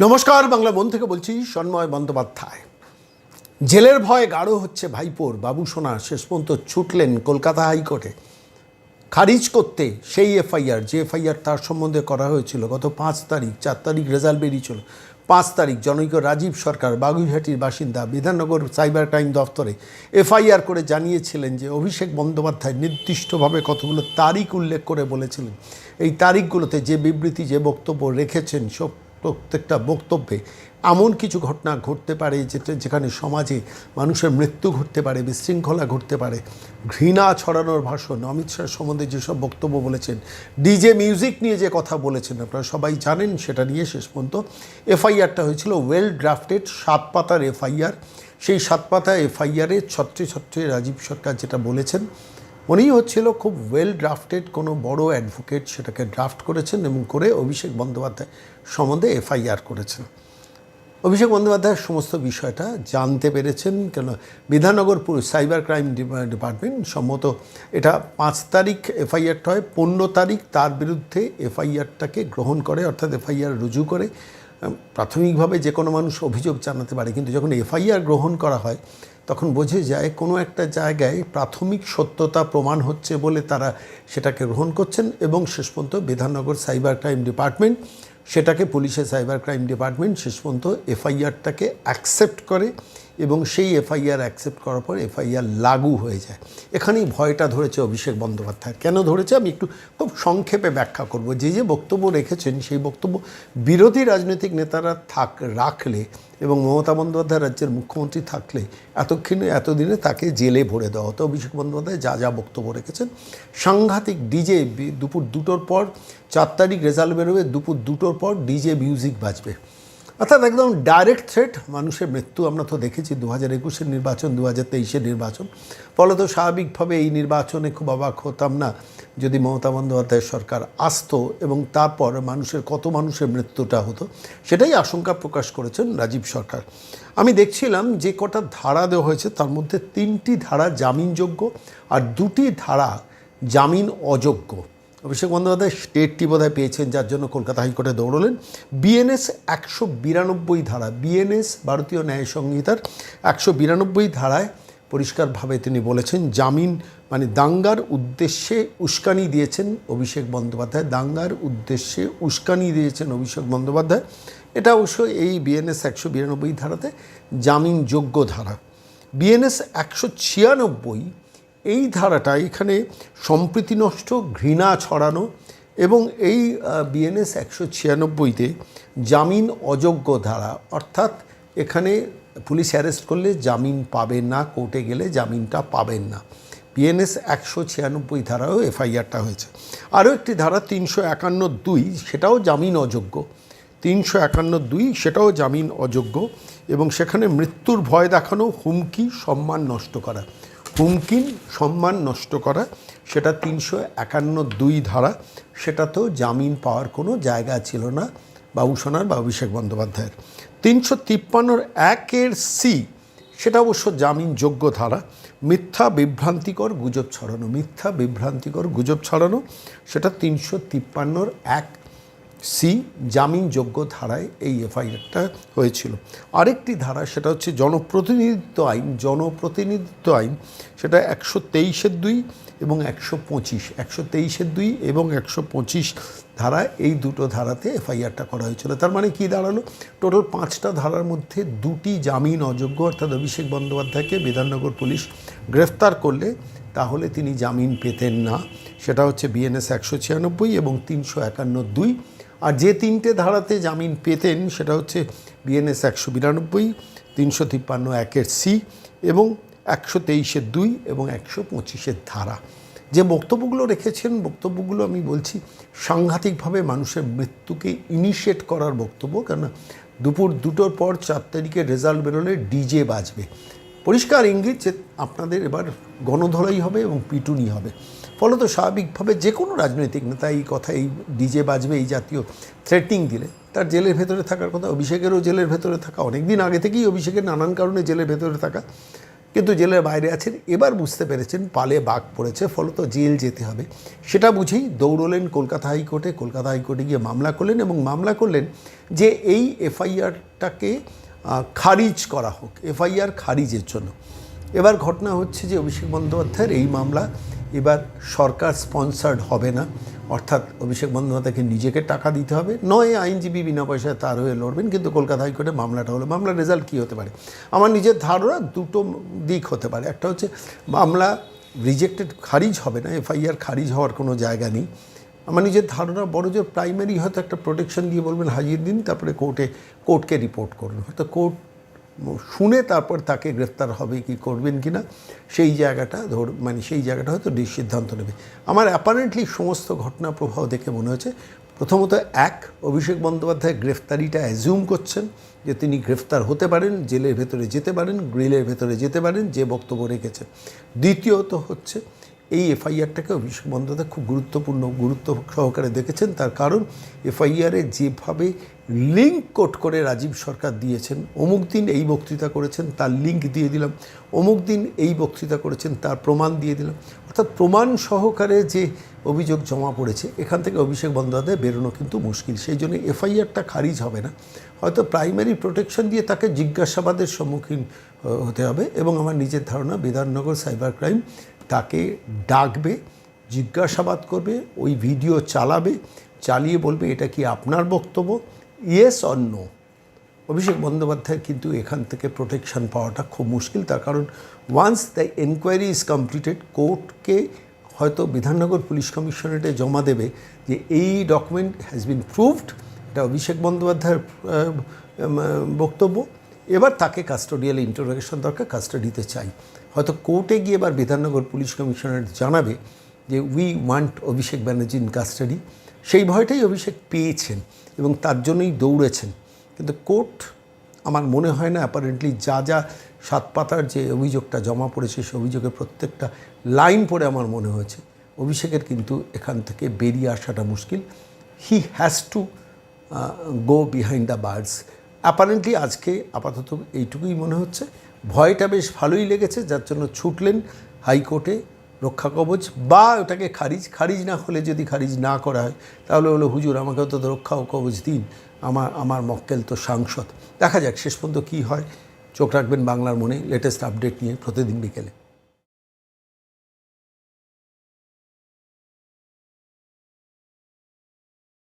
নমস্কার, বাংলা মন থেকে বলছি সন্ময় বন্দ্যোপাধ্যায়। জেলের ভয় গাঢ় হচ্ছে ভাইপোর। বাবু সোনা শেষ পর্যন্ত ছুটলেন কলকাতা হাইকোর্টে খারিজ করতে সেই এফআইআর, যে এফআইআর তার সম্বন্ধে করা হয়েছিল গত 5 তারিখ। 4 তারিখ রেজাল্ট বেরিয়েছিল, 5 তারিখ জনৈক রাজীব সরকার বাগুইহাটির বাসিন্দা বিধাননগর সাইবার ক্রাইম দফতরে এফআইআর করে জানিয়েছিলেন যে অভিষেক বন্দ্যোপাধ্যায় নির্দিষ্টভাবে কতগুলো তারিখ উল্লেখ করে বলেছিলেন। এই তারিখগুলোতে যে বিবৃতি, যে বক্তব্য রেখেছেন, সব প্রত্যেকটা বক্তব্যে এমন কিছু ঘটনা ঘটতে পারে যেখানে সমাজে মানুষের মৃত্যু ঘটতে পারে, বিশৃঙ্খলা ঘটতে পারে, ঘৃণা ছড়ানোর ভাষণ, অমিত শাহ সম্বন্ধে যেসব বক্তব্য বলেছেন, ডিজে মিউজিক নিয়ে যে কথা বলেছেন আপনারা সবাই জানেন, সেটা নিয়ে শেষ পর্যন্ত এফআইআরটা হয়েছিল ওয়েল ড্রাফটেড 7 পাতার এফআইআর। সেই 7 পাতা এফআইআরে ছত্রে ছত্রে রাজীব সরকার যেটা বলেছেন মনেই হচ্ছিল খুব ওয়েল ড্রাফটেড, কোনো বড় অ্যাডভোকেট সেটাকে ড্রাফট করেছেন এবং করে অভিষেক বন্দ্যোপাধ্যায় সম্বন্ধে এফআইআর করেছেন। অভিষেক বন্দ্যোপাধ্যায়ের সমস্ত বিষয়টা জানতে পেরেছেন, কেন বিধাননগর সাইবার ক্রাইম ডিপার্টমেন্ট সম্মত এটা 5 তারিখ এফআইআরটা হয়, 15 তারিখ তার বিরুদ্ধে এফআইআরটাকে গ্রহণ করে, অর্থাৎ এফআইআর রুজু করে। প্রাথমিকভাবে যে কোনো মানুষ অভিযোগ জানাতে পারে, কিন্তু যখন এফআইআর গ্রহণ করা হয় তখন বোঝে যায় কোনো একটা জায়গায় প্রাথমিক সত্যতা প্রমাণ হচ্ছে বলে তারা সেটাকে গ্রহণ করছেন এবং শেষ পর্যন্ত বিধাননগর সাইবার ক্রাইম ডিপার্টমেন্ট সেটাকে, পুলিশের সাইবার ক্রাইম ডিপার্টমেন্ট শেষ পর্যন্ত এফআইআরটাকে অ্যাকসেপ্ট করে এবং সেই এফআইআর অ্যাকসেপ্ট করার পর এফআইআর লাগু হয়ে যায়। এখানেই ভয়টা ধরেছে অভিষেক বন্দ্যোপাধ্যায়। কেন ধরেছে আমি একটু খুব সংক্ষেপে ব্যাখ্যা করব। যে বক্তব্য রেখেছেন সেই বক্তব্য বিরোধী রাজনৈতিক নেতারা রাখলে এবং মমতা বন্দ্যোপাধ্যায় রাজ্যের মুখ্যমন্ত্রী থাকলে এতদিনে তাকে জেলে ভরে দেওয়া হতো। অভিষেক বন্দ্যোপাধ্যায় যা বক্তব্য রেখেছেন সাংঘাতিক। ডিজে দুপুর 2টোর পর, 4 তারিখ রেজাল্ট বেরোবে, দুপুর 2টোর পর ডিজে মিউজিক বাজবে, অর্থাৎ একদম ডাইরেক্ট থ্রেট, মানুষের মৃত্যু। আমরা তো দেখেছি 2021-এর নির্বাচন, 2023-এর নির্বাচন। ফলত স্বাভাবিকভাবে এই নির্বাচনে খুব অবাক হতাম না যদি মমতা বন্দ্যোপাধ্যায় সরকার আসতো এবং তারপর কত মানুষের মৃত্যুটা হতো, সেটাই আশঙ্কা প্রকাশ করেছেন রাজীব সরকার। আমি দেখছিলাম যে কটা ধারা দেওয়া হয়েছে তার মধ্যে 3টি ধারা জামিনযোগ্য আর 2টি ধারা জামিন অযোগ্য। অভিষেক বন্দ্যোপাধ্যায় স্টেটটি বোধহয় পেয়েছেন, যার জন্য কলকাতা হাইকোর্টে দৌড়লেন। বিএনএস 192 ধারা, বিএনএস ভারতীয় ন্যায় সংহিতার 192 ধারায় পরিষ্কারভাবে তিনি বলেছেন জামিন মানে দাঙ্গার উদ্দেশ্যে উস্কানি দিয়েছেন অভিষেক বন্দ্যোপাধ্যায়, দাঙ্গার উদ্দেশ্যে উস্কানি দিয়েছেন অভিষেক বন্দ্যোপাধ্যায়। এটা অবশ্য এই বিএনএস 192 ধারাতে জামিনযোগ্য ধারা। বিএনএস 196 এই ধারাটা এখানে সম্প্রীতি নষ্ট, ঘৃণা ছড়ানো এবং এই বিএনএস 196-তে জামিন অযোগ্য ধারা, অর্থাৎ এখানে পুলিশ অ্যারেস্ট করলে জামিন পাবেন না, কোর্টে গেলে জামিনটা পাবেন না। বিএনএস 196 ধারাও এফআইআরটা হয়েছে। আরও একটি ধারা 351(2), সেটাও জামিন অযোগ্য। 351(2) সেটাও জামিন অযোগ্য এবং সেখানে মৃত্যুর ভয় দেখানো, হুমকি, সম্মান নষ্ট করা, হুমকি সম্মান নষ্ট করা, সেটা 351(2) ধারা। সেটাতেও জামিন পাওয়ার কোনো জায়গা ছিল না বাবু সোনার বা অভিষেক বন্দ্যোপাধ্যায়ের। 353(1)(c) সেটা অবশ্য জামিনযোগ্য ধারা। মিথ্যা বিভ্রান্তিকর গুজব ছড়ানো, মিথ্যা বিভ্রান্তিকর গুজব ছড়ানো, সেটা 353(1)(c) জামিনযোগ্য ধারায় এই এফআইআরটা হয়েছিল। আরেকটি ধারা সেটা হচ্ছে জনপ্রতিনিধিত্ব আইন, জনপ্রতিনিধিত্ব আইন, সেটা 123(2) এবং 125, 123(2) এবং 125 ধারা, এই দুটো ধারাতে এফআইআরটা করা হয়েছিল। তার মানে কি দাঁড়ালো, টোটাল 5টা ধারার মধ্যে 2টি জামিন অযোগ্য, অর্থাৎ অভিষেক বন্দ্যোপাধ্যায়কে বিধাননগর পুলিশ গ্রেফতার করলে তাহলে তিনি জামিন পেতেন না। সেটা হচ্ছে বিএনএস 196 এবং 351(2). আর যে 3টে ধারাতে জামিন পেতেন সেটা হচ্ছে বিএনএস 192, 353(1)(c) এবং 123(2) এবং 125 ধারা। যে বক্তব্যগুলো রেখেছেন, বক্তব্যগুলো আমি বলছি সাংঘাতিকভাবে মানুষের মৃত্যুকে ইনিশিয়েট করার বক্তব্য। কেন দুপুর 2টোর পর 4 তারিখে রেজাল্ট বেরোলে ডিজে বাজবে, পরিষ্কার ইঙ্গিত যে আপনাদের এবার গণধোলাই হবে এবং পিটুনি হবে। ফলত স্বাভাবিকভাবে যে কোনো রাজনৈতিক নেতা এই কথা, এই ডিজে বাজবে এই জাতীয় থ্রেটিং দিলে তার জেলের ভেতরে থাকার কথা। অভিষেকেরও জেলের ভেতরে থাকা, অনেক দিন আগে থেকেই অভিষেকের নানান কারণে জেলের ভেতরে থাকা, কিন্তু জেলের বাইরে আছেন। এবার বুঝতে পেরেছেন পালে বাঘ পড়েছে, ফলত জেল যেতে হবে। সেটা বুঝেই দৌড়লেন কলকাতা হাইকোর্টে। কলকাতা হাইকোর্টে গিয়ে মামলা করলেন এবং মামলা করলেন যে এই এফআইআরটাকে খারিজ করা হোক, এফআইআর খারিজের জন্য। এবার ঘটনা হচ্ছে যে অভিষেক বন্দ্যোপাধ্যায়ের এই মামলা এবার সরকার স্পন্সার্ড হবে না, অর্থাৎ অভিষেক বন্দ্যোপাধ্যায়কে নিজেকে টাকা দিতে হবে, নয় আইনজীবী বিনা পয়সায় তার হয়ে লড়বেন। কিন্তু কলকাতা হাইকোর্টে মামলাটা হলো, মামলার রেজাল্ট কী হতে পারে? আমার নিজের ধারণা দুটো দিক হতে পারে। একটা হচ্ছে মামলা রিজেক্টেড, খারিজ হবে না, এফআইআর খারিজ হওয়ার কোনো জায়গা নেই। আমার নিজের ধারণা বড় জোর প্রাইমারি হয়তো একটা প্রোটেকশন দিয়ে বলবেন হাজির দিন, তারপরে কোর্টকে রিপোর্ট করুন, হয়তো কোর্ট শুনে তারপর তাকে গ্রেফতার হবে কি করবেন কি না সেই জায়গাটা সেই জায়গাটা হয়তো সিদ্ধান্ত নেবে। আমার অ্যাপারেন্টলি সমস্ত ঘটনা প্রবাহ দেখে মনে হচ্ছে প্রথমত অভিষেক বন্দ্যোপাধ্যায় গ্রেফতারিটা অ্যাজিউম করছেন যে তিনি গ্রেফতার হতে পারেন, জেলের ভেতরে যেতে পারেন, গ্রিলের ভেতরে যেতে পারেন, যে বক্তব্য রেখেছেন। দ্বিতীয়ত হচ্ছে এই এফআইআরটাকে অভিষেক বন্দ্যোপাধ্যায় খুব গুরুত্ব সহকারে দেখেছেন। তার কারণ এফআইআরে যেভাবে লিঙ্ক কোট করে রাজীব সরকার দিয়েছেন, অমুক দিন এই বক্তৃতা করেছেন তার লিঙ্ক দিয়ে দিলাম, অমুক দিন এই বক্তৃতা করেছেন তার প্রমাণ দিয়ে দিলাম, অর্থাৎ প্রমাণ সহকারে যে অভিযোগ জমা পড়েছে, এখান থেকে অভিষেক বন্দ্যোপাধ্যায় বেরোনো কিন্তু মুশকিল। সেই জন্য এফআইআরটা খারিজ হবে না, হয়তো প্রাইমারি প্রোটেকশন দিয়ে তাকে জিজ্ঞাসাবাদের সম্মুখীন হতে হবে। এবং আমার নিজের ধারণা বিধাননগর সাইবার ক্রাইম তাকে ডাকবে, জিজ্ঞাসাবাদ করবে, ওই ভিডিও চালিয়ে বলবে এটা কি আপনার বক্তব্য, ইয়েস অর নো। অভিষেক বন্দ্যোপাধ্যায়ের কিন্তু এখান থেকে প্রোটেকশন পাওয়াটা খুব মুশকিল। তার কারণ once the enquiry is completed, কোর্টকে হয়তো বিধাননগর পুলিশ কমিশনারেটে জমা দেবে যে এই ডকুমেন্ট হ্যাজ বিন প্রুভড, এটা অভিষেক বন্দ্যোপাধ্যায়ের বক্তব্য, এবার তাকে কাস্টোডিয়াল ইন্টারোগেশন দরকার, কাস্টাডিতে চাই। হয়তো কোর্টে গিয়ে এবার বিধাননগর পুলিশ কমিশনারেট জানাবে যে we want Abhishek Banerjee in custody. সেই ভয়টাই অভিষেক পেয়েছেন এবং তার জন্যই দৌড়েছেন। কিন্তু কোর্ট আমার মনে হয় না, অ্যাপারেন্টলি যা 7 পাতার যে অভিযোগটা জমা পড়েছে সে অভিযোগের প্রত্যেকটা লাইন পড়ে আমার মনে হয়েছে অভিষেকের কিন্তু এখান থেকে বেরিয়ে আসাটা মুশকিল। He has to go behind the birds. Apparently আজকে আপাতত এইটুকুই মনে হচ্ছে। ভয়টা বেশ ভালোই লেগেছে, যার জন্য ছুটলেন হাইকোর্টে রক্ষা কবচ, বা ওটাকে খারিজ না হলে, যদি খারিজ না করা হয় তাহলে হলো হুজুর আমাকেও তো রক্ষা কবচ দিন, আমার মক্কেল তো সাংসদ। দেখা যাক শেষ পর্যন্ত কী হয়। চোখ রাখবেন বাংলার মনে লেটেস্ট আপডেট নিয়ে প্রতিদিন বিকেলে।